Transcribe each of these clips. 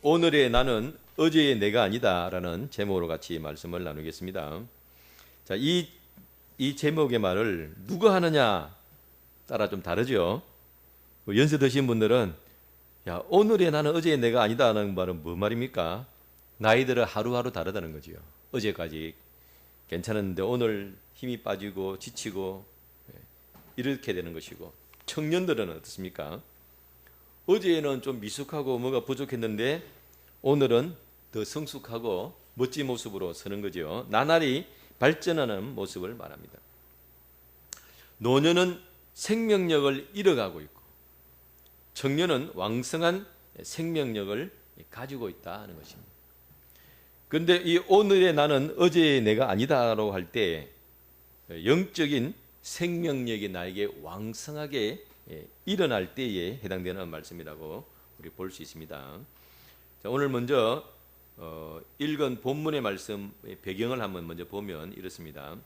오늘의 나는 어제의 내가 아니다라는 제목으로 같이 말씀을 나누겠습니다. 자, 이 제목의 말을 누가 하느냐 따라 좀 다르죠. 연세 드신 분들은 야, 오늘의 나는 어제의 내가 아니다라는 말은 뭐 말입니까? 나이들은 하루하루 다르다는 거지요. 어제까지 괜찮았는데 오늘 힘이 빠지고 지치고 이렇게 되는 것이고, 청년들은 어떻습니까? 어제는 좀 미숙하고 뭐가 부족했는데 오늘은 더 성숙하고 멋진 모습으로 서는 거죠. 나날이 발전하는 모습을 말합니다. 노년은 생명력을 잃어가고 있고 청년은 왕성한 생명력을 가지고 있다는 것입니다. 그런데 이 오늘의 나는 어제의 내가 아니다라고 할 때 영적인 생명력이 나에게 왕성하게 일어날 때에 해당되는 말씀이라고 우리 볼 수 있습니다. 자, 오늘 먼저 읽은 본문의 말씀 배경을 한번 먼저 보면 이렇습니다.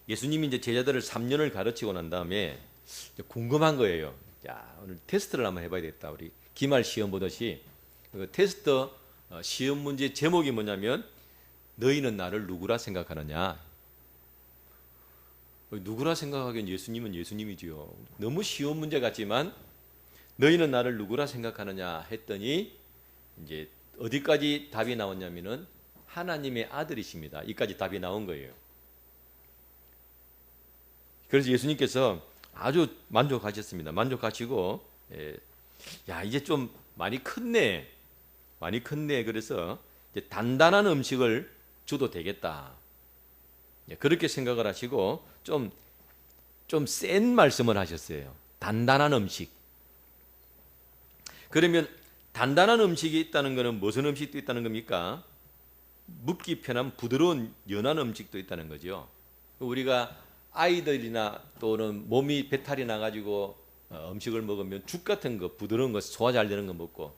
예수님이 이제 제자들을 3년을 가르치고 난 다음에 궁금한 거예요. 야, 오늘 테스트를 한번 해봐야 겠다. 우리 기말 시험 보듯이 그 테스트 시험 문제 제목이 뭐냐면 너희는 나를 누구라 생각하느냐. 누구라 생각하기엔 예수님은 예수님이지요. 너무 쉬운 문제 같지만 너희는 나를 누구라 생각하느냐 했더니 이제 어디까지 답이 나왔냐면은 하나님의 아들이십니다. 이까지 답이 나온 거예요. 그래서 예수님께서 아주 만족하셨습니다. 만족하시고 야, 이제 좀 많이 컸네. 많이 컸네. 그래서 이제 단단한 음식을 줘도 되겠다. 그렇게 생각을 하시고 좀 센 말씀을 하셨어요. 단단한 음식. 그러면 단단한 음식이 있다는 것은 무슨 음식도 있다는 겁니까? 묵기 편한 부드러운 연한 음식도 있다는 거죠. 우리가 아이들이나 또는 몸이 배탈이 나가지고 음식을 먹으면 죽 같은 거 부드러운 거 소화 잘 되는 거 먹고,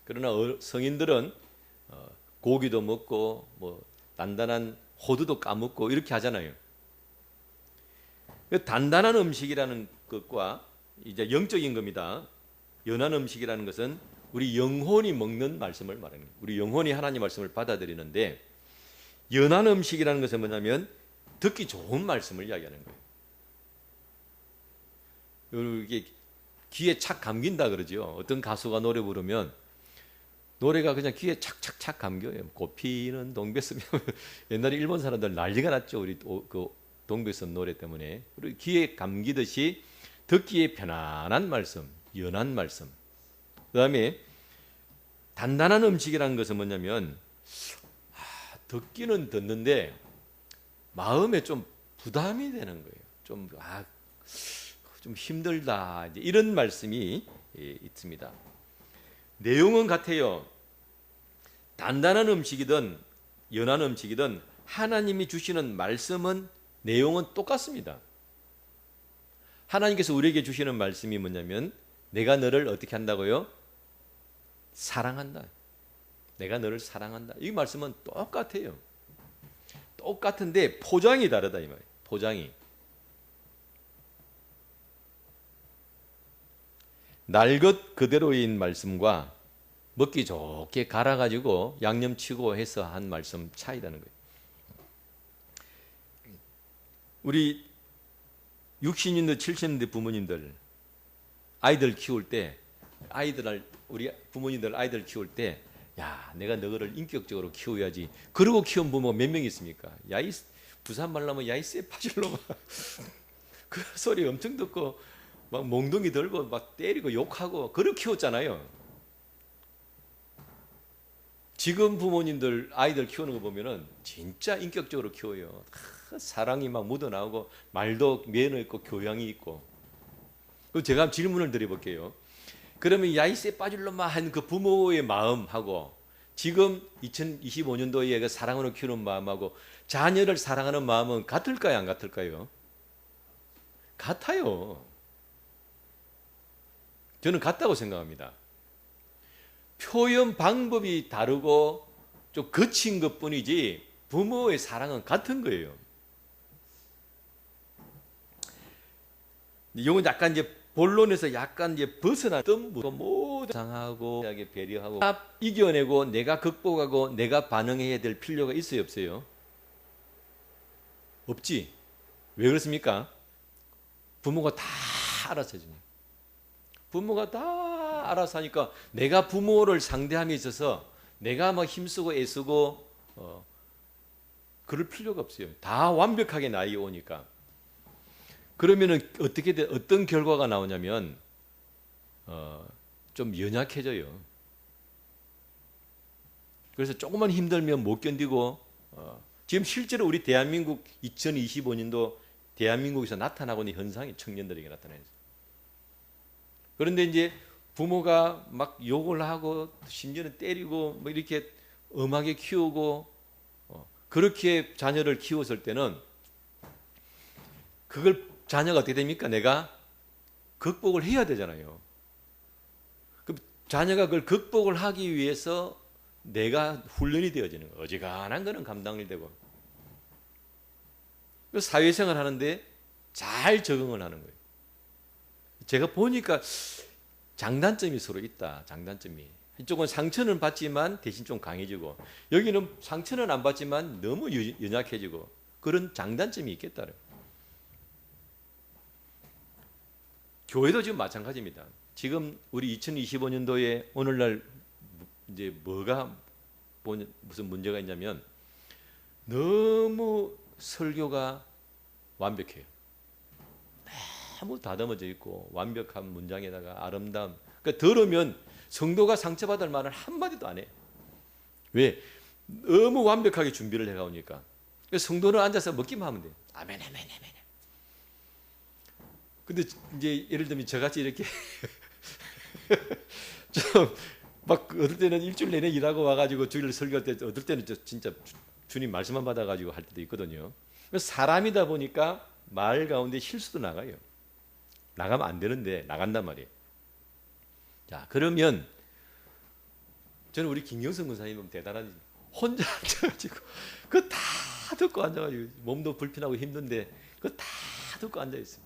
그러나 성인들은 고기도 먹고 뭐 단단한 호두도 까먹고 이렇게 하잖아요. 단단한 음식이라는 것과 이제 영적인 겁니다. 연한 음식이라는 것은 우리 영혼이 먹는 말씀을 말하는 거예요. 우리 영혼이 하나님 말씀을 받아들이는데, 연한 음식이라는 것은 뭐냐면 듣기 좋은 말씀을 이야기하는 거예요. 이게 귀에 착 감긴다 그러죠. 어떤 가수가 노래 부르면 노래가 그냥 귀에 착착착 감겨요. 꽃피는 동백섬. 옛날에 일본 사람들 난리가 났죠. 우리 그 동백섬 노래 때문에. 그리고 귀에 감기듯이 듣기에 편안한 말씀, 연한 말씀. 그 다음에 단단한 음식이라는 것은 뭐냐면 듣기는 듣는데 마음에 좀 부담이 되는 거예요. 좀 힘들다. 이런 말씀이 있습니다. 내용은 같아요. 단단한 음식이든 연한 음식이든 하나님이 주시는 말씀은 내용은 똑같습니다. 하나님께서 우리에게 주시는 말씀이 뭐냐면 내가 너를 어떻게 한다고요? 사랑한다. 내가 너를 사랑한다. 이 말씀은 똑같아요. 똑같은데 포장이 다르다 이 말이에요. 포장이. 날 것 그대로인 말씀과 먹기 좋게 갈아가지고 양념치고 해서 한 말씀 차이라는 거예요. 우리 60년대 70년대 부모님들 아이들 키울 때 우리 부모님들 아이들 키울 때 야, 내가 너를 인격적으로 키워야지. 그러고 키운 부모 몇 명 있습니까? 야이 부산 말라면 야이 쎄 파질로마 그 소리 엄청 듣고 막 몽둥이 들고 막 때리고 욕하고 그렇게 키웠잖아요. 지금 부모님들 아이들 키우는 거 보면은 진짜 인격적으로 키워요. 사랑이 막 묻어나오고 말도 매너 있고 교양이 있고. 제가 질문을 드려볼게요. 그러면 야이세 빠질로마 한 그 부모의 마음하고 지금 2025년도에 그 사랑으로 키우는 마음하고 자녀를 사랑하는 마음은 같을까요? 안 같을까요? 같아요. 저는 같다고 생각합니다. 표현 방법이 다르고 좀 거친 것뿐이지 부모의 사랑은 같은 거예요. 이건 약간 이제 본론에서 약간 이제 벗어난 어떤 모두 상하고 배려하고 다 이겨내고 내가 극복하고 내가 반응해야 될 필요가 있어요, 없어요? 없지. 왜 그렇습니까? 부모가 다 알아서 해주니. 부모가 다 알아서 하니까 내가 부모를 상대함에 있어서 내가 막 힘쓰고 애쓰고 그럴 필요가 없어요. 다 완벽하게 나이 오니까. 그러면은 어떤 결과가 나오냐면 좀 연약해져요. 그래서 조금만 힘들면 못 견디고 지금 실제로 우리 대한민국 2025년도 대한민국에서 나타나고 있는 현상이 청년들에게 나타나요. 그런데 이제 부모가 막 욕을 하고 심지어는 때리고 뭐 이렇게 엄하게 키우고 그렇게 자녀를 키웠을 때는 그걸 자녀가 어떻게 됩니까? 내가 극복을 해야 되잖아요. 그럼 자녀가 그걸 극복을 하기 위해서 내가 훈련이 되어지는 거예요. 어지간한 거는 감당이 되고. 사회생활 하는데 잘 적응을 하는 거예요. 제가 보니까 장단점이 서로 있다. 장단점이. 이쪽은 상처는 받지만 대신 좀 강해지고 여기는 상처는 안 받지만 너무 연약해지고 그런 장단점이 있겠다. 교회도 지금 마찬가지입니다. 지금 우리 2025년도에 오늘날 이제 뭐가 무슨 문제가 있냐면 너무 설교가 완벽해요. 너무 다듬어져 있고 완벽한 문장에다가 아름다움. 그러니까 들으면 성도가 상처받을 말을 한마디도 안 해요. 왜? 너무 완벽하게 준비를 해가오니까. 성도는 앉아서 먹기만 하면 돼요. 아멘, 아멘, 아멘. 근데 이제 예를 들면 저같이 이렇게 좀 막 어떨 때는 일주일 내내 일하고 와가지고 주일 설교할 때 어떨 때는 진짜 주님 말씀만 받아가지고 할 때도 있거든요. 사람이다 보니까 말 가운데 실수도 나가요. 나가면 안 되는데 나간단 말이에요. 자, 그러면 저는 우리 김경선 권사님은 대단하지. 혼자 앉아가지고 그거 다 듣고 앉아가지고 몸도 불편하고 힘든데 그거 다 듣고 앉아있어요.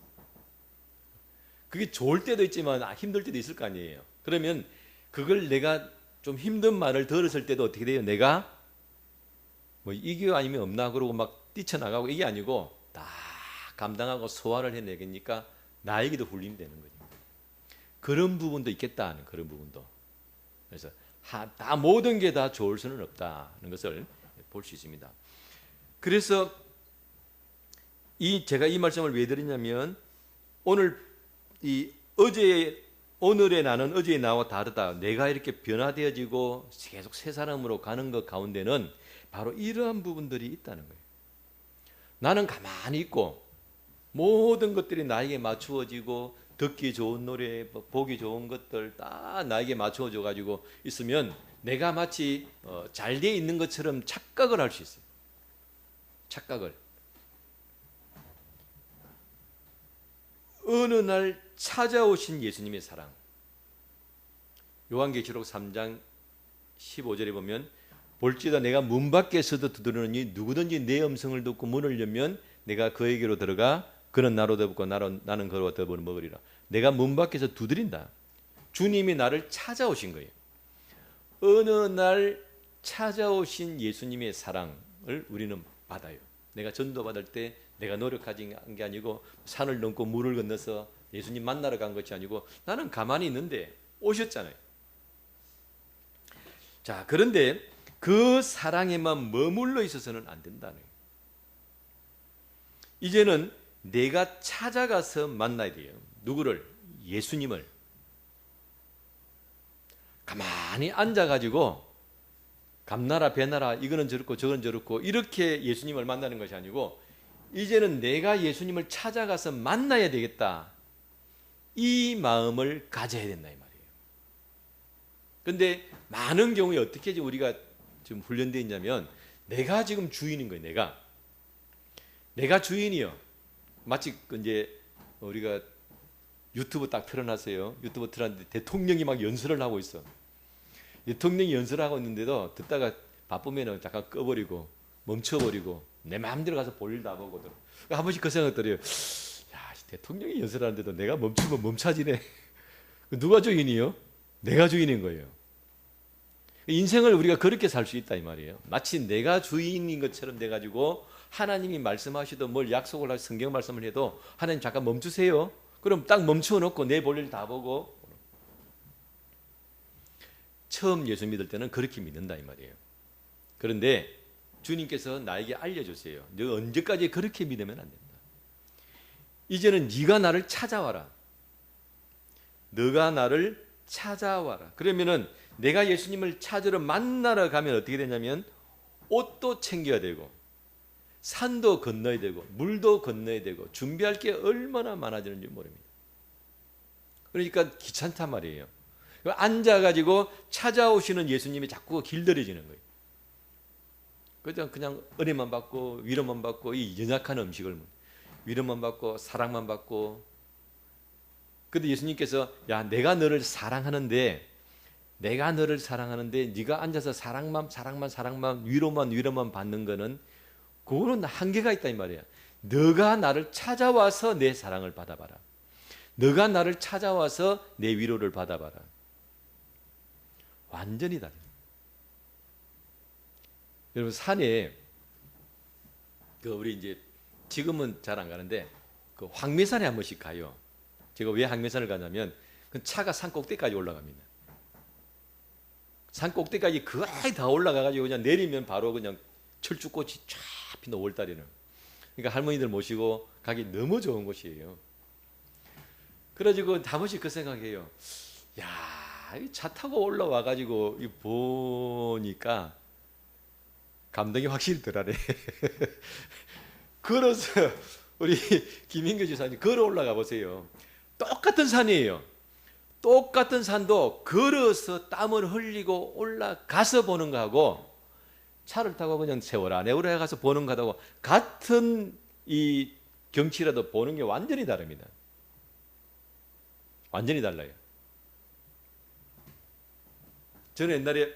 그게 좋을 때도 있지만 힘들 때도 있을 거 아니에요. 그러면 그걸 내가 좀 힘든 말을 들었을 때도 어떻게 돼요? 내가 뭐 이겨 아니면 없나 그러고 막 뛰쳐나가고 이게 아니고 다 감당하고 소화를 해내니까 나에게도 훈련이 되는 거죠. 그런 부분도 있겠다 하는 그런 부분도. 그래서 다 모든 게 다 좋을 수는 없다는 것을 볼 수 있습니다. 그래서 제가 이 말씀을 왜 드리냐면 오늘 오늘의 나는 어제의 나와 다르다. 내가 이렇게 변화되어지고 계속 새 사람으로 가는 것 가운데는 바로 이러한 부분들이 있다는 거예요. 나는 가만히 있고 모든 것들이 나에게 맞추어지고 듣기 좋은 노래, 보기 좋은 것들 다 나에게 맞추어져 가지고 있으면 내가 마치 잘 돼 있는 것처럼 착각을 할 수 있어요. 착각을. 어느 날 찾아오신 예수님의 사랑. 요한계시록 3장 15절에 보면 볼지다 내가 문 밖에서도 두드리니 누구든지 내 음성을 듣고 문을 열면 내가 그에게로 들어가 그는 나로 더불고 나는 그로 더불어 먹으리라. 내가 문 밖에서 두드린다. 주님이 나를 찾아오신 거예요. 어느 날 찾아오신 예수님의 사랑을 우리는 받아요. 내가 전도받을 때 내가 노력하지 한 게 아니고 산을 넘고 물을 건너서 예수님 만나러 간 것이 아니고 나는 가만히 있는데 오셨잖아요. 자, 그런데 그 사랑에만 머물러 있어서는 안 된다는 거예요. 이제는 내가 찾아가서 만나야 돼요. 누구를? 예수님을. 가만히 앉아가지고 감나라 배나라 이거는 저렇고 저건 저렇고 이렇게 예수님을 만나는 것이 아니고 이제는 내가 예수님을 찾아가서 만나야 되겠다. 이 마음을 가져야 된다 이 말이에요. 그런데 많은 경우에 어떻게 우리가 지금 훈련되어 있냐면 내가 지금 주인인 거예요. 내가 주인이요. 마치 이제 우리가 유튜브 딱 틀어놨어요. 유튜브 틀어놨는데 대통령이 막 연설을 하고 있어. 대통령이 연설을 하고 있는데도 듣다가 바쁘면 잠깐 꺼버리고 멈춰버리고 내 마음대로 가서 볼일 다 보거든. 한 번씩 그 생각 들어요. 야, 대통령이 연설하는데도 내가 멈추면 멈춰지네. 누가 주인이요? 내가 주인인 거예요. 인생을 우리가 그렇게 살 수 있다 이 말이에요. 마치 내가 주인인 것처럼 돼 가지고 하나님이 말씀하시든 뭘 약속을 하시 성경 말씀을 해도 하나님 잠깐 멈추세요. 그럼 딱 멈추어 놓고 내 볼일 다 보고. 처음 예수 믿을 때는 그렇게 믿는다 이 말이에요. 그런데 주님께서 나에게 알려주세요. 너 언제까지 그렇게 믿으면 안 된다. 이제는 네가 나를 찾아와라. 너가 나를 찾아와라. 그러면은 내가 예수님을 찾으러 만나러 가면 어떻게 되냐면 옷도 챙겨야 되고 산도 건너야 되고 물도 건너야 되고 준비할 게 얼마나 많아지는지 모릅니다. 그러니까 귀찮단 말이에요. 앉아가지고 찾아오시는 예수님이 자꾸 길들여지는 거예요. 그냥 은혜만 받고 위로만 받고 이 연약한 음식을 위로만 받고 사랑만 받고. 근데 예수님께서 야 내가 너를 사랑하는데 네가 앉아서 사랑만 위로만 받는 거는 그거는 한계가 있다 이 말이야. 너가 나를 찾아와서 내 사랑을 받아봐라. 너가 나를 찾아와서 내 위로를 받아봐라. 완전히 다르다. 여러분 산에 우리 이제 지금은 잘 안 가는데 황매산에 한 번씩 가요. 제가 왜 황매산을 가냐면 그 차가 산 꼭대기까지 올라갑니다. 산 꼭대기까지 거의 다 올라가가지고 그냥 내리면 바로 그냥 철쭉꽃이 쫙 피는 5월달에는. 그러니까 할머니들 모시고 가기 너무 좋은 곳이에요. 그래가지고 한 번씩 그 생각해요. 야, 차 타고 올라와가지고 보니까 감동이 확실히 덜하네. 걸어서 우리 김인교 지사님 걸어 올라가 보세요. 똑같은 산이에요. 똑같은 산도 걸어서 땀을 흘리고 올라가서 보는 거하고 차를 타고 그냥 세월아 내월에 가서 보는 거하고 같은 이 경치라도 보는 게 완전히 다릅니다. 완전히 달라요. 저는 옛날에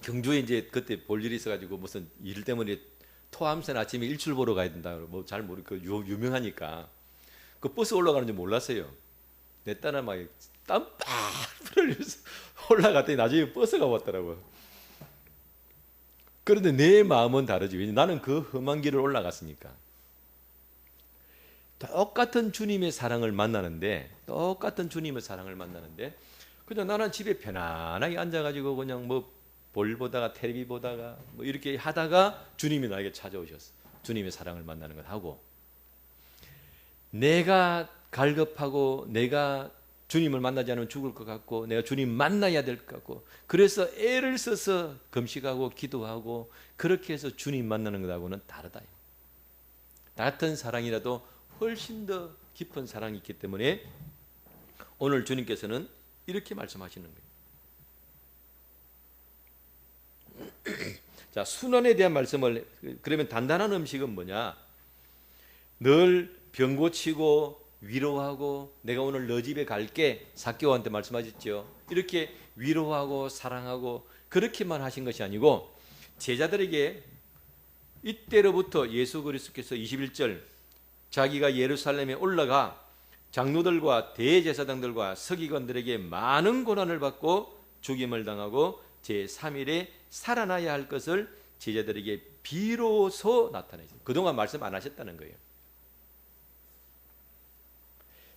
경주에 이제 그때 볼 일이 있어가지고 무슨 일 때문에 토암산 아침에 일출 보러 가야 된다. 뭐 잘 모르고 유명하니까 그 버스 올라가는 줄 몰랐어요. 내 딸은 막 땀 빡 흘리면서 올라갔더니 나중에 버스가 왔더라고요. 그런데 내 마음은 다르지. 왜냐면 나는 그 험한 길을 올라갔으니까. 똑같은 주님의 사랑을 만나는데 그냥 나는 집에 편안하게 앉아가지고 그냥 뭐 볼 보다가 텔레비 보다가 뭐 이렇게 하다가 주님이 나에게 찾아오셨어. 주님의 사랑을 만나는 걸 하고 내가 갈급하고 내가 주님을 만나지 않으면 죽을 것 같고 내가 주님 만나야 될 것 같고 그래서 애를 써서 금식하고 기도하고 그렇게 해서 주님 만나는 것하고는 다르다. 같은 사랑이라도 훨씬 더 깊은 사랑이 있기 때문에 오늘 주님께서는 이렇게 말씀하시는 거예요. 자, 순환에 대한 말씀을 그러면 단단한 음식은 뭐냐? 늘 병 고치고 위로하고 내가 오늘 너 집에 갈게 삭개오한테 말씀하셨죠. 이렇게 위로하고 사랑하고 그렇게만 하신 것이 아니고 제자들에게 이때로부터 예수 그리스도께서 21절 자기가 예루살렘에 올라가 장로들과 대제사장들과 서기관들에게 많은 고난을 받고 죽임을 당하고 제3일에 살아나야 할 것을 제자들에게 비로소 나타내셨어요. 그동안 말씀 안 하셨다는 거예요.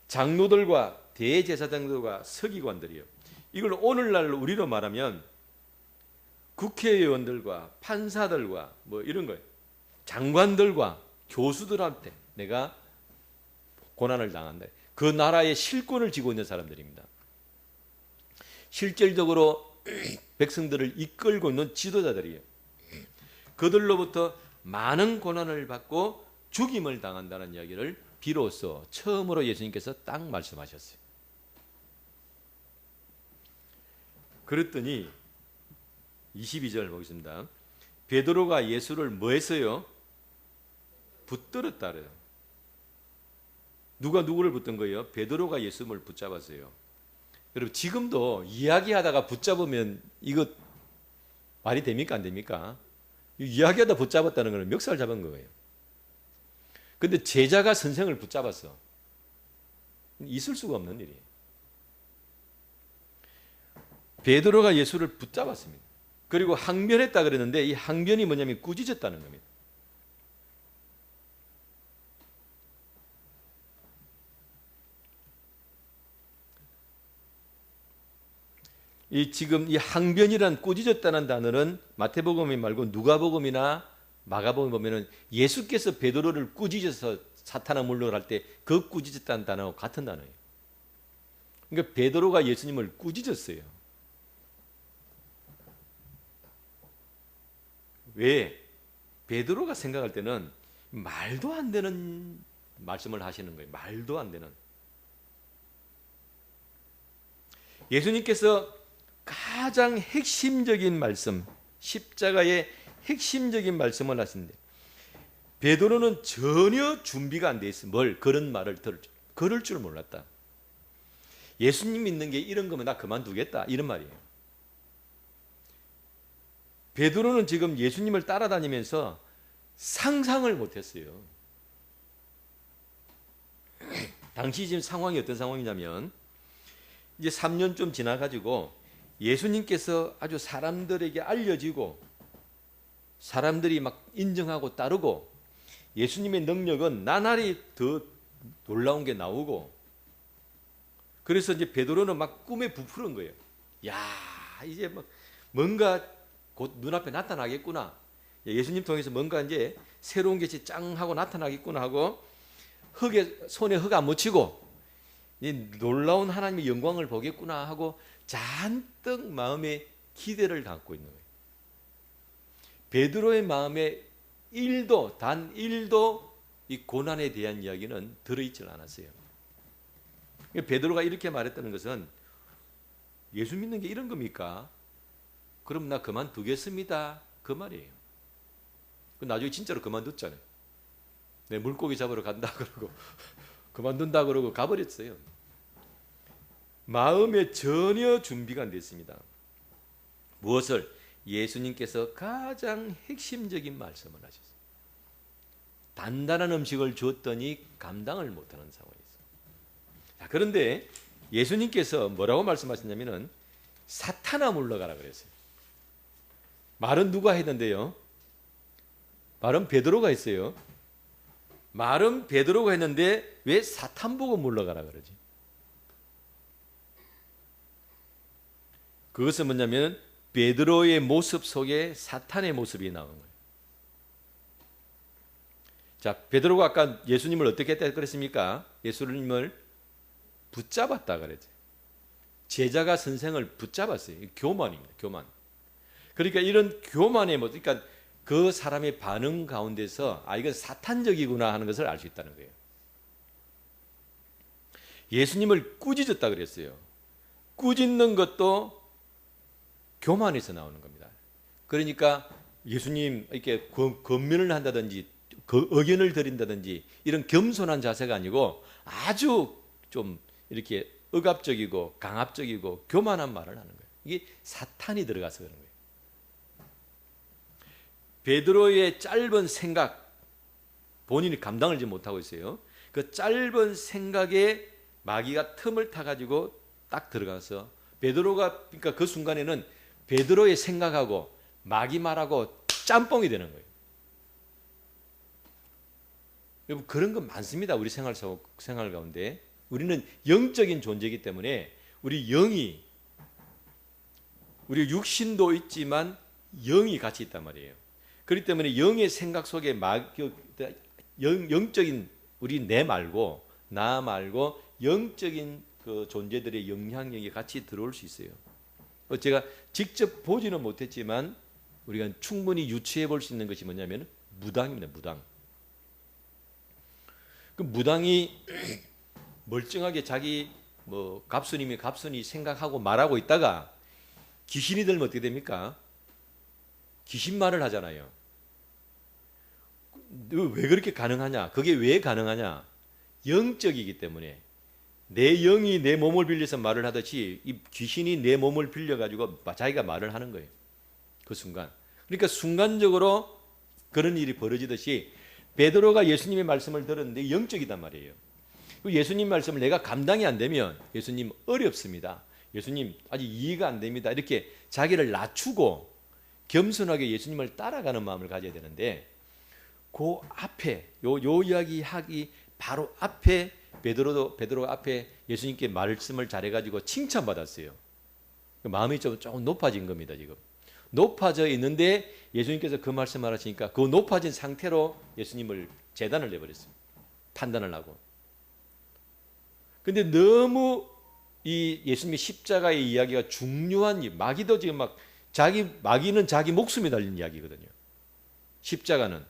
장로들과 대제사장들과 서기관들이요. 이걸 오늘날 우리로 말하면 국회의원들과 판사들과 뭐 이런 거예요. 장관들과 교수들한테 내가 고난을 당한다. 그 나라의 실권을 쥐고 있는 사람들입니다. 실질적으로 백성들을 이끌고 있는 지도자들이에요. 그들로부터 많은 고난을 받고 죽임을 당한다는 이야기를 비로소 처음으로 예수님께서 딱 말씀하셨어요. 그랬더니 22절 보겠습니다. 베드로가 예수를 뭐 했어요? 붙들었다 그래요. 누가 누구를 붙든 거예요? 베드로가 예수님을 붙잡았어요. 여러분 지금도 이야기하다가 붙잡으면 이거 말이 됩니까? 안 됩니까? 이야기하다 붙잡았다는 것은 멱살 잡은 거예요. 근데 제자가 선생을 붙잡았어. 있을 수가 없는 일이에요. 베드로가 예수를 붙잡았습니다. 그리고 항변했다 그랬는데 이 항변이 뭐냐면 꾸짖었다는 겁니다. 지금 이 항변이란 꾸짖었다는 단어는 마태복음 말고 누가복음이나 마가복음 보면은 예수께서 베드로를 꾸짖어서 사탄아 물러갈 때 그 꾸짖었다는 단어와 같은 단어예요. 그러니까 베드로가 예수님을 꾸짖었어요. 왜? 베드로가 생각할 때는 말도 안 되는 말씀을 하시는 거예요. 말도 안 되는. 예수님께서 가장 핵심적인 말씀, 십자가의 핵심적인 말씀을 하신데 베드로는 전혀 준비가 안 돼 있어. 그런 말을 걸을 줄 몰랐다. 예수님 믿는 게 이런 거면 나 그만두겠다 이런 말이에요. 베드로는 지금 예수님을 따라다니면서 상상을 못했어요. 당시 지금 상황이 어떤 상황이냐면 이제 3년 좀 지나가지고 예수님께서 아주 사람들에게 알려지고 사람들이 막 인정하고 따르고 예수님의 능력은 나날이 더 놀라운 게 나오고 그래서 이제 베드로는 막 꿈에 부풀은 거예요. 야, 이제 막 뭔가 곧 눈앞에 나타나겠구나. 예수님 통해서 뭔가 이제 새로운 것이 짱 하고 나타나겠구나 하고 손에 흙 안 묻히고 이 놀라운 하나님의 영광을 보겠구나 하고 잔뜩 마음에 기대를 갖고 있는 거예요. 베드로의 마음에 단 1도 이 고난에 대한 이야기는 들어있지 않았어요. 베드로가 이렇게 말했다는 것은 예수 믿는 게 이런 겁니까? 그럼 나 그만두겠습니다. 그 말이에요. 나중에 진짜로 그만뒀잖아요. 내 물고기 잡으러 간다 그러고 그만둔다 그러고 가버렸어요. 마음에 전혀 준비가 안 됐습니다. 무엇을? 예수님께서 가장 핵심적인 말씀을 하셨어요. 단단한 음식을 줬더니 감당을 못하는 상황이었어요. 자, 그런데 예수님께서 뭐라고 말씀하셨냐면은 사탄아 물러가라 그랬어요. 말은 누가 했는데요? 말은 베드로가 했어요. 말은 베드로가 했는데 왜 사탄 보고 물러가라 그러지? 그것은 뭐냐면 베드로의 모습 속에 사탄의 모습이 나오는 거예요. 자, 베드로가 아까 예수님을 어떻게 했다 그랬습니까? 예수님을 붙잡았다 그랬죠. 제자가 선생을 붙잡았어요. 교만입니다. 교만. 그러니까 이런 교만의 모습, 그러니까 그 사람의 반응 가운데서 이건 사탄적이구나 하는 것을 알 수 있다는 거예요. 예수님을 꾸짖었다 그랬어요. 꾸짖는 것도 교만에서 나오는 겁니다. 그러니까 예수님 이렇게 권면을 한다든지 의견을 드린다든지 이런 겸손한 자세가 아니고 아주 좀 이렇게 억압적이고 강압적이고 교만한 말을 하는 거예요. 이게 사탄이 들어가서 그런 거예요. 베드로의 짧은 생각, 본인이 감당을 못하고 있어요. 그 짧은 생각에 마귀가 틈을 타가지고 딱 들어가서 베드로가, 그러니까 그 순간에는 베드로의 생각하고 마귀 말하고 짬뽕이 되는 거예요. 여러분, 그런 건 많습니다. 우리 생활 가운데. 우리는 영적인 존재이기 때문에 우리 육신도 있지만 영이 같이 있단 말이에요. 그렇기 때문에 영의 생각 속에 영적인 우리 내 말고 나 말고 영적인 그 존재들의 영향력이 같이 들어올 수 있어요. 제가 직접 보지는 못했지만 우리가 충분히 유추해 볼 수 있는 것이 뭐냐면 무당입니다. 무당. 그 무당이 멀쩡하게 자기 갑순이 생각하고 말하고 있다가 귀신이 들면 어떻게 됩니까? 귀신 말을 하잖아요. 왜 그렇게 가능하냐? 그게 왜 가능하냐? 영적이기 때문에 내 영이 내 몸을 빌려서 말을 하듯이 이 귀신이 내 몸을 빌려가지고 자기가 말을 하는 거예요. 그 순간. 그러니까 순간적으로 그런 일이 벌어지듯이 베드로가 예수님의 말씀을 들었는데 영적이단 말이에요. 예수님 말씀을 내가 감당이 안 되면 예수님 어렵습니다. 예수님 아직 이해가 안 됩니다. 이렇게 자기를 낮추고 겸손하게 예수님을 따라가는 마음을 가져야 되는데 그 앞에 요 이야기 하기 바로 앞에 베드로가 앞에 예수님께 말씀을 잘해가지고 칭찬받았어요. 마음이 조금 높아진 겁니다. 지금 높아져 있는데 예수님께서 그 말씀을 하시니까 그 높아진 상태로 예수님을 제단을 내버렸어요. 판단을 하고. 근데 너무 이 예수님의 십자가의 이야기가 중요한 마귀도 지금 막 마귀는 자기 목숨이 달린 이야기거든요. 십자가는.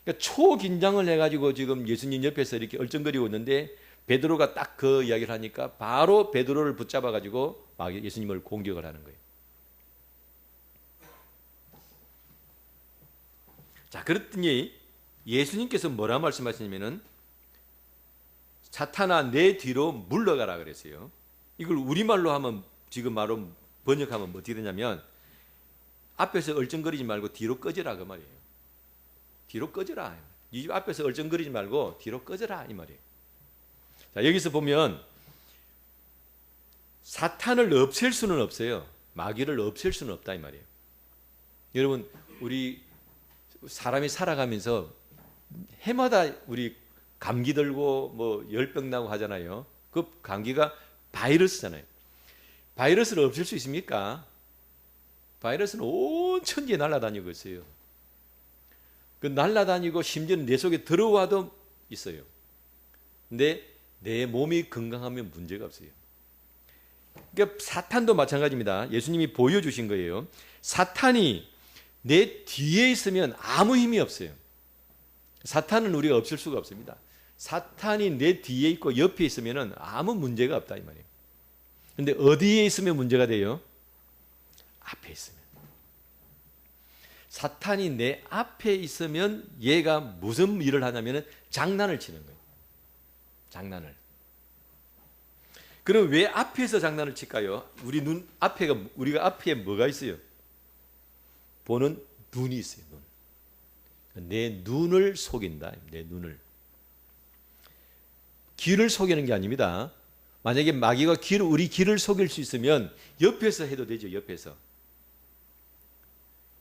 그러니까 초긴장을 해가지고 지금 예수님 옆에서 이렇게 얼쩡거리고 있는데 베드로가 딱 그 이야기를 하니까 바로 베드로를 붙잡아가지고 예수님을 공격을 하는 거예요. 자, 그랬더니 예수님께서 뭐라 말씀하시냐면은 사탄아 내 뒤로 물러가라 그랬어요. 이걸 우리말로 하면 지금 말로 번역하면 뭐 어떻게 되냐면 앞에서 얼쩡거리지 말고 뒤로 꺼져라 그 말이에요. 뒤로 꺼져라. 이 앞에서 얼쩡거리지 말고 뒤로 꺼져라 이 말이에요. 자, 여기서 보면 사탄을 없앨 수는 없어요. 마귀를 없앨 수는 없다 이 말이에요. 여러분 우리 사람이 살아가면서 해마다 우리 감기 들고 뭐 열병 나고 하잖아요. 그 감기가 바이러스잖아요. 바이러스를 없앨 수 있습니까? 바이러스는 온 천지에 날아다니고 있어요. 그 날아다니고 심지어는 내 속에 들어와도 있어요. 근데 내 몸이 건강하면 문제가 없어요. 그러니까 사탄도 마찬가지입니다. 예수님이 보여주신 거예요. 사탄이 내 뒤에 있으면 아무 힘이 없어요. 사탄은 우리가 없앨 수가 없습니다. 사탄이 내 뒤에 있고 옆에 있으면 아무 문제가 없다 이 말이에요. 근데 어디에 있으면 문제가 돼요? 앞에 있으면. 사탄이 내 앞에 있으면 얘가 무슨 일을 하냐면 장난을 치는 거예요. 장난을. 그럼 왜 앞에서 장난을 칠까요? 우리가 앞에 뭐가 있어요? 보는 눈이 있어요. 내 눈을 속인다. 내 눈을. 귀를 속이는 게 아닙니다. 만약에 마귀가 우리 귀를 속일 수 있으면 옆에서 해도 되죠.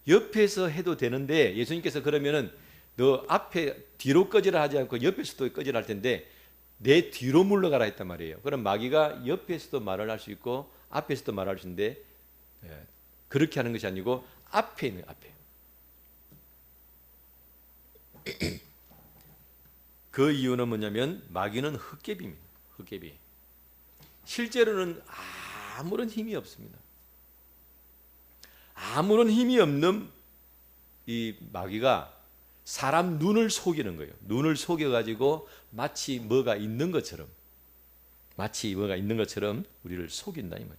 옆에서 해도 되는데 예수님께서 그러면은 너 앞에 뒤로 꺼지라 하지 않고 옆에서도 꺼지라 할 텐데 내 뒤로 물러가라 했단 말이에요. 그럼 마귀가 옆에서도 말을 할 수 있고 앞에서도 말할 수 있는데 그렇게 하는 것이 아니고 앞에 있는 앞에. 그 이유는 뭐냐면 마귀는 흑개비입니다. 흑개비. 실제로는 아무런 힘이 없습니다. 아무런 힘이 없는 이 마귀가 사람 눈을 속이는 거예요. 눈을 속여가지고 마치 뭐가 있는 것처럼 우리를 속인다 이 말이에요.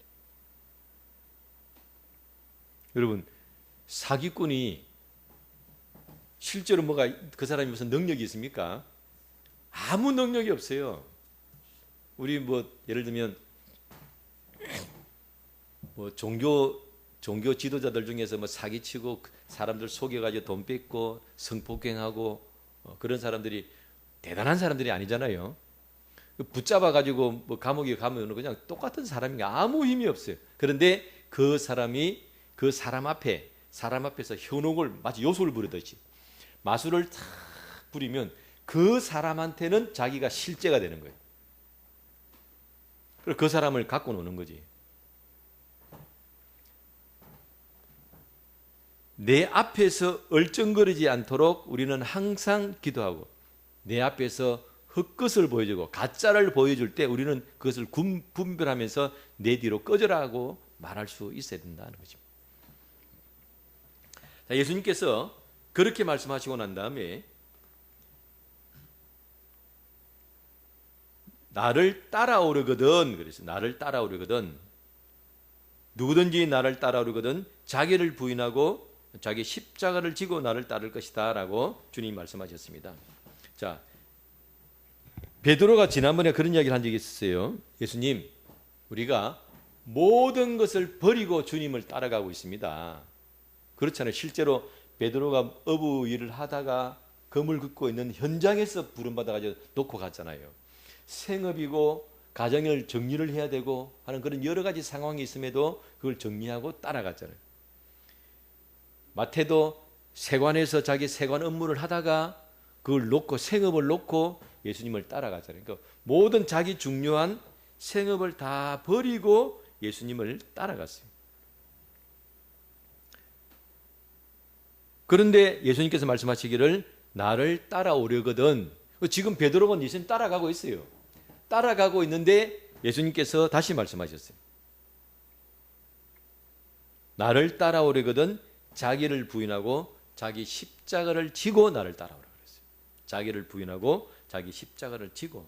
여러분 사기꾼이 실제로 그 사람이 무슨 능력이 있습니까? 아무 능력이 없어요. 우리 예를 들면 종교 지도자들 중에서 사기치고 사람들 속여가지고 돈 뺏고 성폭행하고 그런 사람들이 대단한 사람들이 아니잖아요. 붙잡아가지고 감옥에 가면 그냥 똑같은 사람이니까 아무 힘이 없어요. 그런데 그 사람이 그 사람 앞에서 현혹을 마치 요술을 부르듯이 마술을 탁 부리면 그 사람한테는 자기가 실제가 되는 거예요. 그래서 그 사람을 갖고 노는 거지. 내 앞에서 얼쩡거리지 않도록 우리는 항상 기도하고 내 앞에서 헛것을 보여주고 가짜를 보여줄 때 우리는 그것을 분별하면서 내 뒤로 꺼져라 하고 말할 수 있어야 된다는 거죠. 자, 예수님께서 그렇게 말씀하시고 난 다음에 나를 따라오려거든 그래서 나를 따라오려거든 누구든지 나를 따라오려거든 자기를 부인하고 자기 십자가를 지고 나를 따를 것이다 라고 주님이 말씀하셨습니다. 자, 베드로가 지난번에 그런 이야기를 한 적이 있었어요. 예수님, 우리가 모든 것을 버리고 주님을 따라가고 있습니다. 그렇잖아요. 실제로 베드로가 어부 일을 하다가 검을 긋고 있는 현장에서 부름받아가지고 놓고 갔잖아요. 생업이고 가정을 정리를 해야 되고 하는 그런 여러 가지 상황이 있음에도 그걸 정리하고 따라갔잖아요. 마태도 세관에서 자기 세관 업무를 하다가 그걸 놓고 생업을 놓고 예수님을 따라갔잖아요. 그러니까 모든 자기 중요한 생업을 다 버리고 예수님을 따라갔어요. 그런데 예수님께서 말씀하시기를 나를 따라오려거든. 지금 베드로는 예수님 따라가고 있어요. 따라가고 있는데 예수님께서 다시 말씀하셨어요. 나를 따라오려거든 자기를 부인하고 자기 십자가를 지고 나를 따라오라 그랬어요. 자기를 부인하고 자기 십자가를 지고.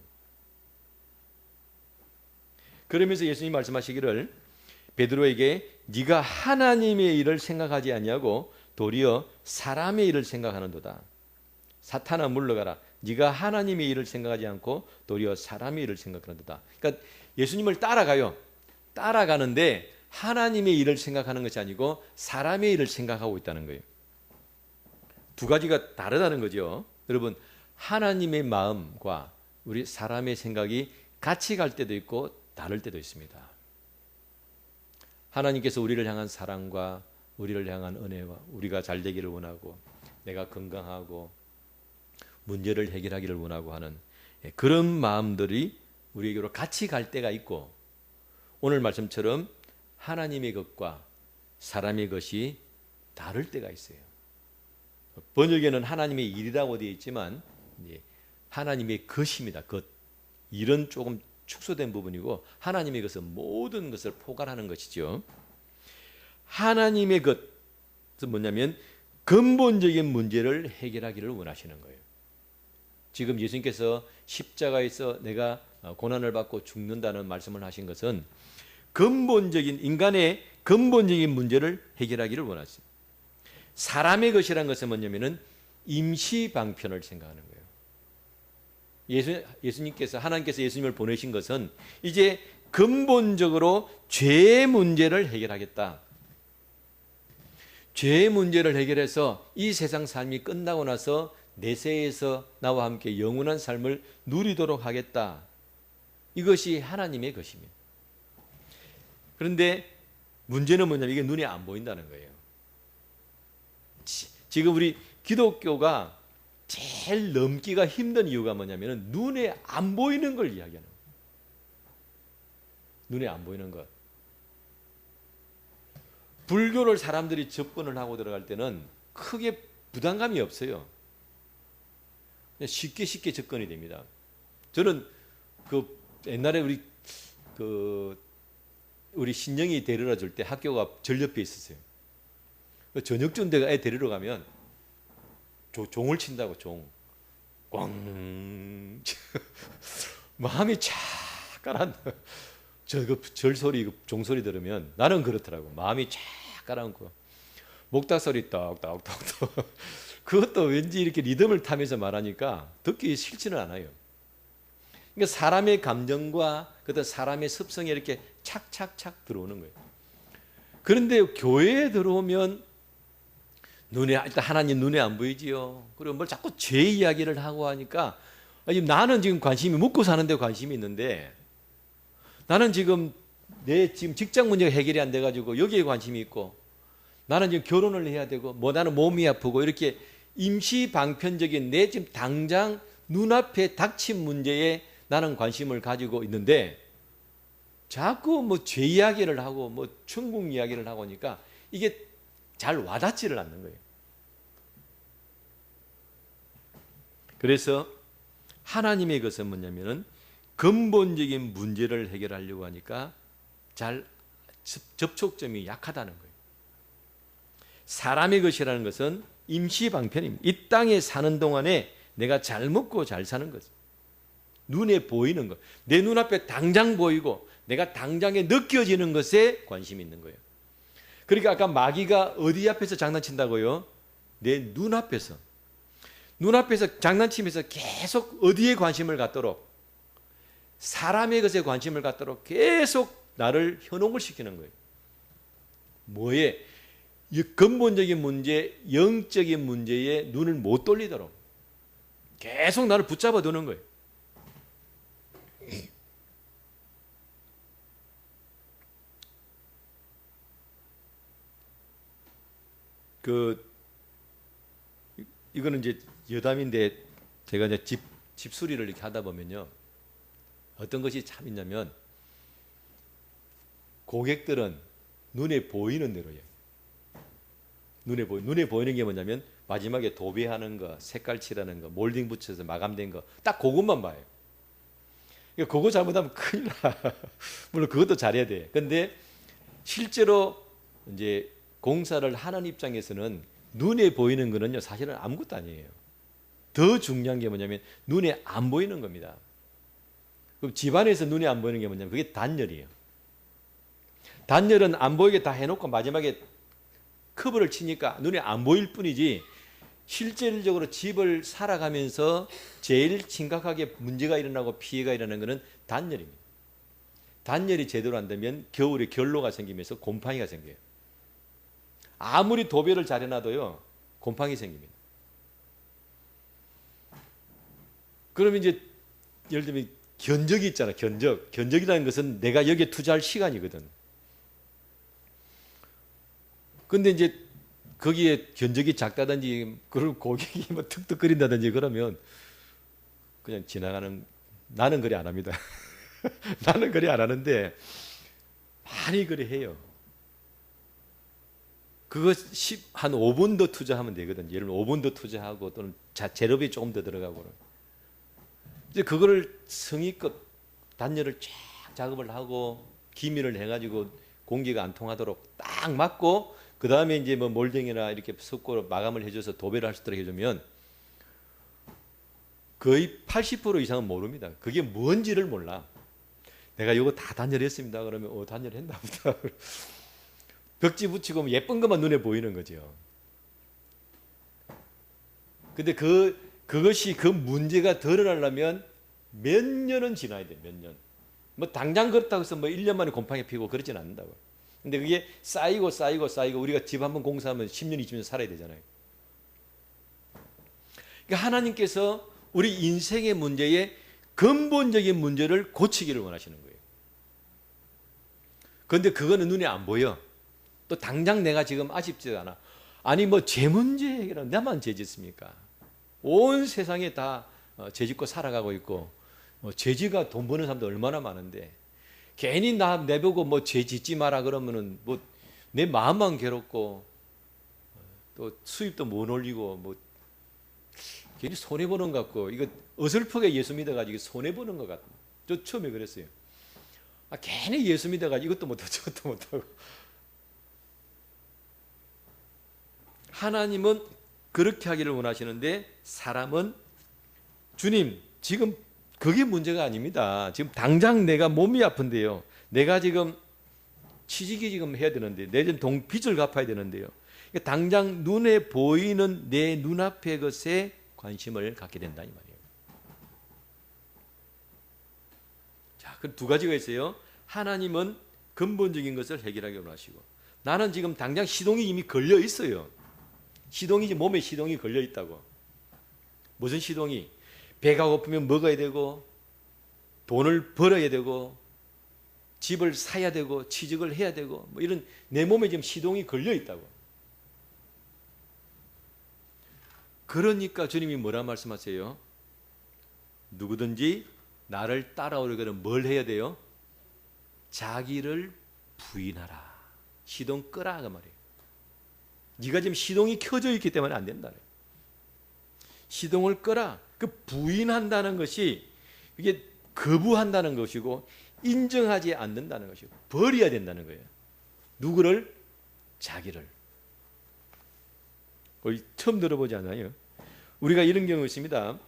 그러면서 예수님 말씀하시기를 베드로에게 네가 하나님의 일을 생각하지 아니하고 도리어 사람의 일을 생각하는도다. 사탄아 물러가라. 네가 하나님의 일을 생각하지 않고 도리어 사람의 일을 생각하는도다. 그러니까 예수님을 따라가요. 따라가는데 하나님의 일을 생각하는 것이 아니고 사람의 일을 생각하고 있다는 거예요. 두 가지가 다르다는 거죠. 여러분, 하나님의 마음과 우리 사람의 생각이 같이 갈 때도 있고 다를 때도 있습니다. 하나님께서 우리를 향한 사랑과 우리를 향한 은혜와 우리가 잘 되기를 원하고 내가 건강하고 문제를 해결하기를 원하고 하는 그런 마음들이 우리에게로 같이 갈 때가 있고, 오늘 말씀처럼 하나님의 것과 사람의 것이 다를 때가 있어요. 번역에는 하나님의 일이라고 되어 있지만 하나님의 것입니다. 것. 일은 조금 축소된 부분이고 하나님의 것은 모든 것을 포괄하는 것이죠. 하나님의 것은 뭐냐면 근본적인 문제를 해결하기를 원하시는 거예요. 지금 예수님께서 십자가에서 내가 고난을 받고 죽는다는 말씀을 하신 것은 근본적인 인간의 근본적인 문제를 해결하기를 원하십니다. 사람의 것이라는 것은 뭐냐면은 임시 방편을 생각하는 거예요. 예수님께서 하나님께서 예수님을 보내신 것은 이제 근본적으로 죄의 문제를 해결하겠다. 죄의 문제를 해결해서 이 세상 삶이 끝나고 나서 내세에서 나와 함께 영원한 삶을 누리도록 하겠다. 이것이 하나님의 것입니다. 그런데 문제는 뭐냐면 이게 눈에 안 보인다는 거예요. 지금 우리 기독교가 제일 넘기가 힘든 이유가 뭐냐면 눈에 안 보이는 걸 이야기하는 거예요. 눈에 안 보이는 것. 불교를 사람들이 접근을 하고 들어갈 때는 크게 부담감이 없어요. 쉽게 접근이 됩니다. 저는 그 옛날에 우리 신령이 데리러 줄 때 학교가 절 옆에 있었어요. 저녁쯤 내가 애 데리러 가면 종을 친다고 종. 꽝. 마음이 착 가라앉아. 절 소리, 종 소리 들으면 나는 그렇더라고. 마음이 착 가라앉고. 목탁 소리 떡떡떡떡. 그것도 왠지 이렇게 리듬을 타면서 말하니까 듣기 싫지는 않아요. 그러니까 사람의 감정과 그다음 사람의 습성이 이렇게 착착착 들어오는 거예요. 그런데 교회에 들어오면 일단 하나님 눈에 안 보이지요. 그리고 뭘 자꾸 죄 이야기를 하고 하니까 나는 지금 관심이 먹고 사는데 관심이 있는데 나는 지금 내 직장 문제가 해결이 안 돼가지고 여기에 관심이 있고 나는 지금 결혼을 해야 되고 나는 몸이 아프고 이렇게 임시 방편적인 내 지금 당장 눈앞에 닥친 문제에 나는 관심을 가지고 있는데 자꾸 죄 이야기를 하고 천국 이야기를 하고 하니까 이게 잘 와닿지를 않는 거예요. 그래서 하나님의 것은 뭐냐면은 근본적인 문제를 해결하려고 하니까 잘 접촉점이 약하다는 거예요. 사람의 것이라는 것은 임시 방편입니다. 이 땅에 사는 동안에 내가 잘 먹고 잘 사는 것. 눈에 보이는 것. 내 눈앞에 당장 보이고 내가 당장에 느껴지는 것에 관심이 있는 거예요. 그러니까 아까 마귀가 어디 앞에서 장난친다고요? 내 눈앞에서. 눈앞에서 장난치면서 계속 어디에 관심을 갖도록 사람의 것에 관심을 갖도록 계속 나를 현혹을 시키는 거예요. 뭐에? 근본적인 문제, 영적인 문제에 눈을 못 돌리도록 계속 나를 붙잡아 두는 거예요. 그 이거는 이제 여담인데 제가 이제 집수리를 이렇게 하다 보면요. 어떤 것이 참 있냐면 고객들은 눈에 보이는 대로 해요. 눈에 보이는 게 뭐냐면 마지막에 도배하는 거, 색깔 칠하는 거, 몰딩 붙여서 마감된 거 딱 그것만 봐요. 그러니까 그거 잘못하면 큰일 나. 물론 그것도 잘해야 돼. 근데 실제로 이제 공사를 하는 입장에서는 눈에 보이는 거는요 사실은 아무것도 아니에요. 더 중요한 게 뭐냐면 눈에 안 보이는 겁니다. 그럼 집안에서 눈에 안 보이는 게 뭐냐면 그게 단열이에요. 단열은 안 보이게 다 해놓고 마지막에 커버를 치니까 눈에 안 보일 뿐이지 실질적으로 집을 살아가면서 제일 심각하게 문제가 일어나고 피해가 일어나는 것은 단열입니다. 단열이 제대로 안 되면 겨울에 결로가 생기면서 곰팡이가 생겨요. 아무리 도배를 잘 해놔도요 곰팡이 생깁니다. 그러면 이제 예를 들면 견적이 있잖아. 견적이라는 것은 내가 여기에 투자할 시간이거든. 근데 이제 거기에 견적이 작다든지 그리고 고객이 뭐 툭툭거린다든지 그러면 그냥 지나가는. 나는 그래 안 합니다. 나는 그래 안 하는데 많이 그래 해요. 그거 한 5분 더 투자하면 되거든. 예를 들면 5분 더 투자하고 또는 재료비 조금 더 들어가고. 이제 그거를 성의껏 단열을 쫙 작업을 하고 기밀을 해가지고 공기가 안 통하도록 딱 막고 그 다음에 이제 뭐 몰딩이나 이렇게 석고로 마감을 해줘서 도배를 할 수 있도록 해주면 거의 80% 이상은 모릅니다. 그게 뭔지를 몰라. 내가 이거 다 단열했습니다. 그러면 단열했나 보다. 벽지 붙이고 예쁜 것만 눈에 보이는 거죠. 근데 그것이 그 문제가 드러나려면 몇 년은 지나야 돼. 몇 년. 뭐 당장 그렇다고 해서 뭐 1년 만에 곰팡이 피고 그러진 않는다고. 근데 그게 쌓이고 우리가 집 한번 공사하면 10년 20년 살아야 되잖아요. 그러니까 하나님께서 우리 인생의 문제에 근본적인 문제를 고치기를 원하시는 거예요. 그런데 그거는 눈에 안 보여. 또 당장 내가 지금 아쉽지 않아. 아니 뭐 죄 문제 해결은 나만 죄 짓습니까? 온 세상에 다 죄 짓고 살아가고 있고 죄지가 돈 버는 사람도 얼마나 많은데 괜히 내보고 뭐 죄 짓지 마라 그러면은 뭐 내 마음만 괴롭고 또 수입도 못 올리고 뭐 괜히 손해 보는 것 같고 이거 어설프게 예수 믿어가지고 손해 보는 것 같아. 저 처음에 그랬어요. 괜히 예수 믿어가지고 이것도 못하고 저것도 못하고. 하나님은 그렇게 하기를 원하시는데 사람은 주님 지금 그게 문제가 아닙니다. 지금 당장 내가 몸이 아픈데요. 내가 지금 취직이 지금 해야 되는데 내 빚을 갚아야 되는데요. 그러니까 당장 눈에 보이는 내 눈앞의 것에 관심을 갖게 된다 이 말이에요. 자, 그 두 가지가 있어요. 하나님은 근본적인 것을 해결하기 원하시고 나는 지금 당장 시동이 이미 걸려 있어요. 몸에 시동이 걸려 있다고. 무슨 시동이? 배가 고프면 먹어야 되고 돈을 벌어야 되고 집을 사야 되고 취직을 해야 되고 뭐 이런 내 몸에 지금 시동이 걸려 있다고. 그러니까 주님이 뭐라 말씀하세요? 누구든지 나를 따라오려면 뭘 해야 돼요? 자기를 부인하라. 시동 끄라 그 말이에요. 네가 지금 시동이 켜져 있기 때문에 안 된다. 시동을 끄라. 그 부인한다는 것이 이게 거부한다는 것이고 인정하지 않는다는 것이고 버려야 된다는 거예요. 누구를? 자기를. 거의 처음 들어보지 않아요? 우리가 이런 경우 있습니다.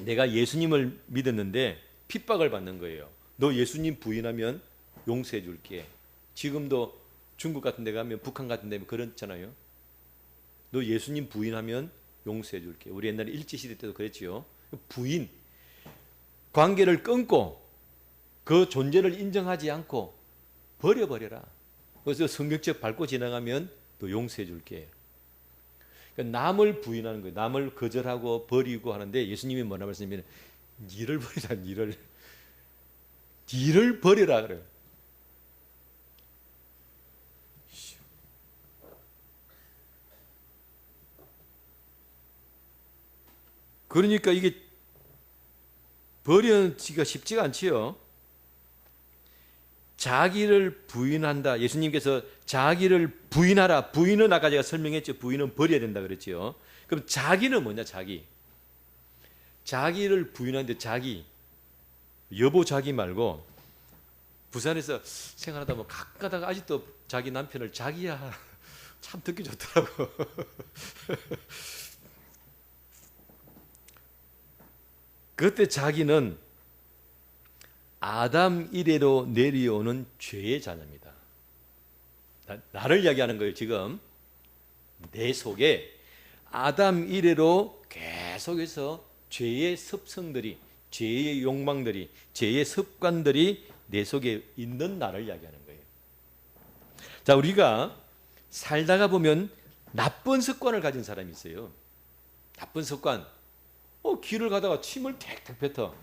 내가 예수님을 믿었는데 핍박을 받는 거예요. 너 예수님 부인하면 용서해 줄게. 지금도 중국 같은 데 가면 북한 같은 데 그렇잖아요. 너 예수님 부인하면 용서해 줄게. 우리 옛날에 일제시대 때도 그랬지요. 부인. 관계를 끊고 그 존재를 인정하지 않고 버려버려라. 그래서 성경책 밟고 지나가면 또 용서해 줄게. 그러니까 남을 부인하는 거예요. 남을 거절하고 버리고 하는데 예수님이 뭐라 말씀하시면 니를 버리라. 니를 버려라 그래요. 그러니까 이게 버리기가 쉽지가 않지요. 자기를 부인한다. 예수님께서 자기를 부인하라. 부인은 아까 제가 설명했죠. 부인은 버려야 된다 그랬죠. 그럼 자기는 뭐냐? 자기. 자기를 부인하는데 자기. 여보 자기 말고 부산에서 생활하다 보면 가끔가다가 아직도 자기 남편을 자기야 참 듣기 좋더라고. 그때 자기는 아담 이래로 내려오는 죄의 자녀입니다. 나를 이야기하는 거예요. 지금 내 속에 아담 이래로 계속해서 죄의 습성들이, 죄의 욕망들이, 죄의 습관들이 내 속에 있는 나를 이야기하는 거예요. 자, 우리가 살다가 보면 나쁜 습관을 가진 사람이 있어요. 나쁜 습관. 길을 가다가 침을 택택 뱉어.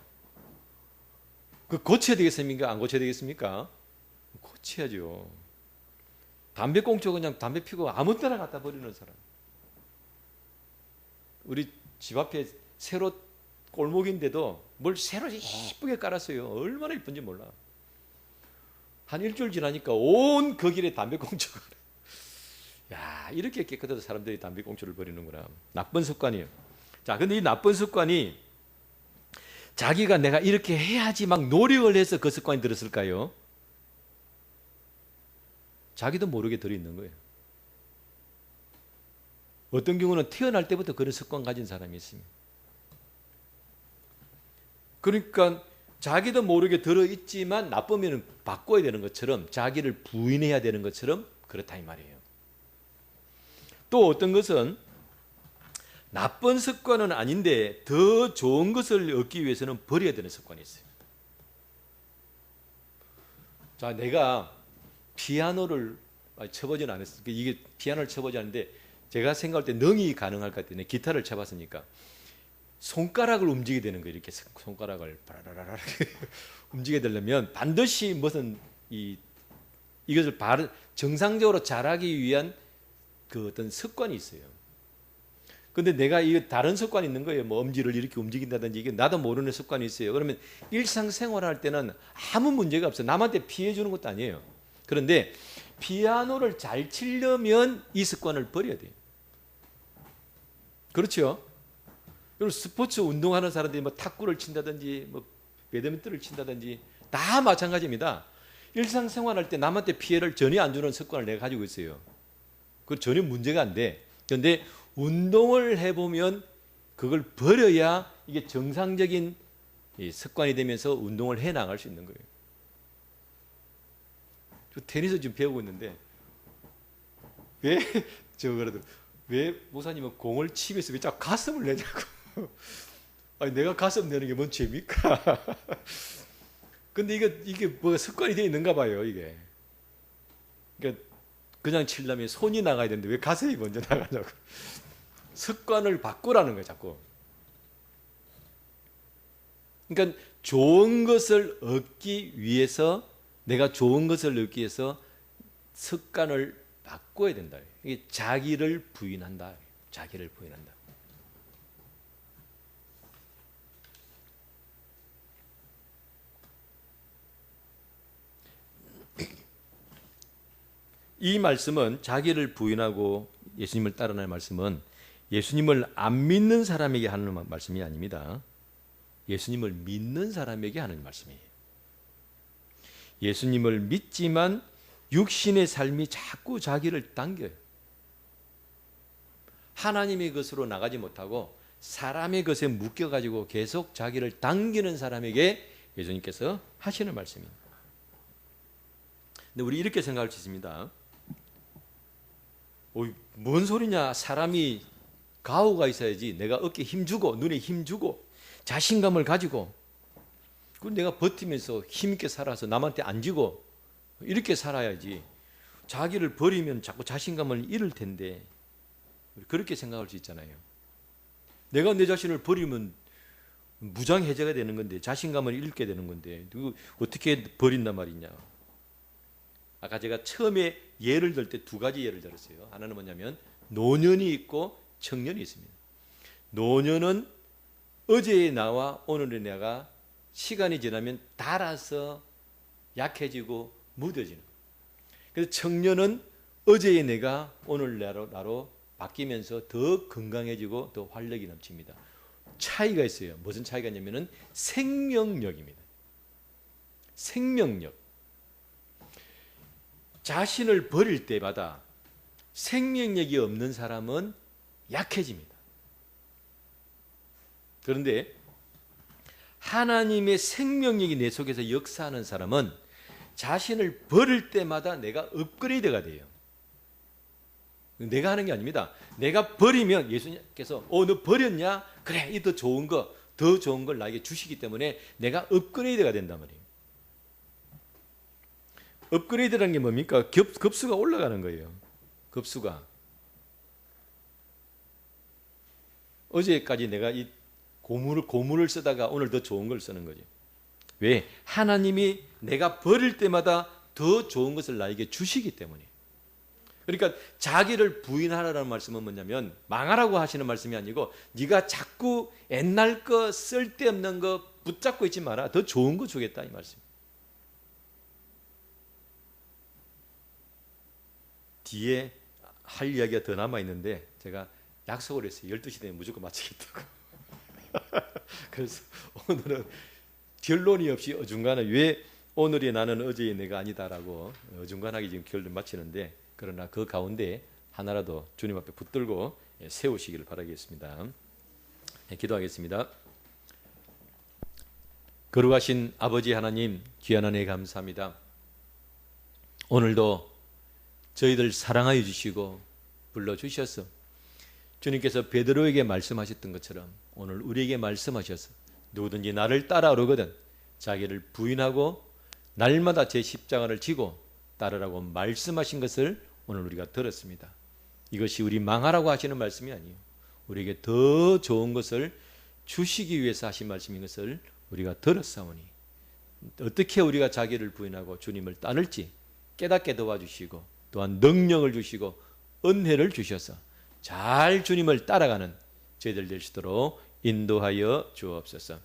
그 고쳐야 되겠습니까? 안 고쳐야 되겠습니까? 고쳐야죠. 담배꽁초 그냥 담배 피고 아무 때나 갖다 버리는 사람. 우리 집 앞에 새로 골목인데도 뭘 새로 예쁘게 깔았어요. 얼마나 예쁜지 몰라. 한 일주일 지나니까 온 그 길에 담배꽁초가. 야, 이렇게 깨끗해서 사람들이 담배꽁초를 버리는구나. 나쁜 습관이에요. 자, 근데 이 나쁜 습관이 자기가 내가 이렇게 해야지 막 노력을 해서 그 습관이 들었을까요? 자기도 모르게 들어있는 거예요. 어떤 경우는 태어날 때부터 그런 습관 가진 사람이 있습니다. 그러니까 자기도 모르게 들어있지만 나쁘면 바꿔야 되는 것처럼 자기를 부인해야 되는 것처럼 그렇다 이 말이에요. 또 어떤 것은 나쁜 습관은 아닌데 더 좋은 것을 얻기 위해서는 버려야 되는 습관이 있어요. 자, 내가 피아노를 쳐보지는 않았어요. 이게 피아노를 쳐보지 않는데 제가 생각할 때 능이 가능할 것 같아요. 기타를 쳐봤으니까 손가락을 움직이게 되는 거예요. 이렇게 손가락을 바라라라 움직이게 되려면 반드시 무슨 이것을 정상적으로 잘하기 위한 그 어떤 습관이 있어요. 근데 내가 이 다른 습관이 있는 거예요. 뭐 엄지를 이렇게 움직인다든지 이게 나도 모르는 습관이 있어요. 그러면 일상생활할 때는 아무 문제가 없어요. 남한테 피해 주는 것도 아니에요. 그런데 피아노를 잘 치려면 이 습관을 버려야 돼요. 그렇죠? 그리고 스포츠 운동하는 사람들이 뭐 탁구를 친다든지 뭐 배드민턴을 친다든지 다 마찬가지입니다. 일상생활할 때 남한테 피해를 전혀 안 주는 습관을 내가 가지고 있어요. 그 전혀 문제가 안 돼. 그런데 운동을 해보면 그걸 버려야 이게 정상적인 습관이 되면서 운동을 해 나갈 수 있는 거예요. 저 테니스 지금 배우고 있는데 왜 목사님은 공을 치면서 왜 자꾸 가슴을 내냐고. 아니, 내가 가슴 내는 게 뭔 죄입니까? 근데 이게 뭐 습관이 되어 있는가 봐요, 이게. 그러니까 그냥 치려면 손이 나가야 되는데 왜 가슴이 먼저 나가냐고. 습관을 바꾸라는 거예요, 자꾸. 그러니까 좋은 것을 얻기 위해서, 내가 좋은 것을 얻기 위해서 습관을 바꿔야 된다. 이게 자기를 부인한다. 자기를 부인한다. 이 말씀은 자기를 부인하고 예수님을 따르는 말씀은 예수님을 안 믿는 사람에게 하는 말씀이 아닙니다. 예수님을 믿는 사람에게 하는 말씀이에요. 예수님을 믿지만 육신의 삶이 자꾸 자기를 당겨요. 하나님의 것으로 나가지 못하고 사람의 것에 묶여가지고 계속 자기를 당기는 사람에게 예수님께서 하시는 말씀입니다. 근데 우리 이렇게 생각할 수 있습니다. 뭔 소리냐? 사람이 가오가 있어야지. 내가 어깨에 힘주고 눈에 힘주고 자신감을 가지고 그럼 내가 버티면서 힘있게 살아서 남한테 안 지고 이렇게 살아야지. 자기를 버리면 자꾸 자신감을 잃을 텐데 그렇게 생각할 수 있잖아요. 내가 내 자신을 버리면 무장해제가 되는 건데 자신감을 잃게 되는 건데 어떻게 버린단 말이냐. 아까 제가 처음에 예를 들 때 두 가지 예를 들었어요. 하나는 뭐냐면 노년이 있고 청년이 있습니다. 노년은 어제의 나와 오늘의 내가 시간이 지나면 닳아서 약해지고 무뎌지는 거예요. 그래서 청년은 어제의 내가 오늘 나로 바뀌면서 더 건강해지고 더 활력이 넘칩니다. 차이가 있어요. 무슨 차이가 있냐면은 생명력입니다. 생명력. 자신을 버릴 때마다 생명력이 없는 사람은 약해집니다. 그런데 하나님의 생명력이 내 속에서 역사하는 사람은 자신을 버릴 때마다 내가 업그레이드가 돼요. 내가 하는 게 아닙니다. 내가 버리면 예수님께서 너 버렸냐? 그래, 이 더 좋은 거, 더 좋은 걸 나에게 주시기 때문에 내가 업그레이드가 된단 말이에요. 업그레이드라는 게 뭡니까? 급수가 올라가는 거예요. 급수가. 어제까지 내가 이 고물을 쓰다가 오늘 더 좋은 걸 쓰는 거죠. 왜? 하나님이 내가 버릴 때마다 더 좋은 것을 나에게 주시기 때문에. 그러니까 자기를 부인하라는 말씀은 뭐냐면 망하라고 하시는 말씀이 아니고 네가 자꾸 옛날 거 쓸데없는 거 붙잡고 있지 마라. 더 좋은 거 주겠다 이 말씀. 뒤에 할 이야기가 더 남아있는데 제가 약속을 했어요. 12시 되면 무조건 마치겠다고. 그래서 오늘은 결론이 없이 어중간한 왜 오늘의 나는 어제의 내가 아니다라고 어중간하게 지금 결론 마치는데 그러나 그 가운데 하나라도 주님 앞에 붙들고 세우시기를 바라겠습니다. 기도하겠습니다. 거룩하신 아버지 하나님 귀한 은혜 감사합니다. 오늘도 저희들 사랑하여 주시고 불러주셔서 주님께서 베드로에게 말씀하셨던 것처럼 오늘 우리에게 말씀하셔서 누구든지 나를 따라오거든 자기를 부인하고 날마다 제 십자가를 지고 따르라고 말씀하신 것을 오늘 우리가 들었습니다. 이것이 우리 망하라고 하시는 말씀이 아니에요. 우리에게 더 좋은 것을 주시기 위해서 하신 말씀인 것을 우리가 들었사오니 어떻게 우리가 자기를 부인하고 주님을 따를지 깨닫게 도와주시고 또한 능력을 주시고 은혜를 주셔서 잘 주님을 따라가는 저희들 될 수 있도록 인도하여 주옵소서.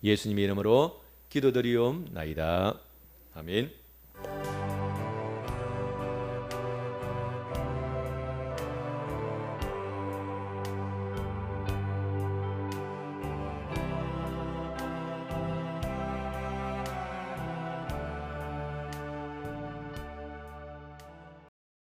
예수님의 이름으로 기도드리옵나이다. 아멘.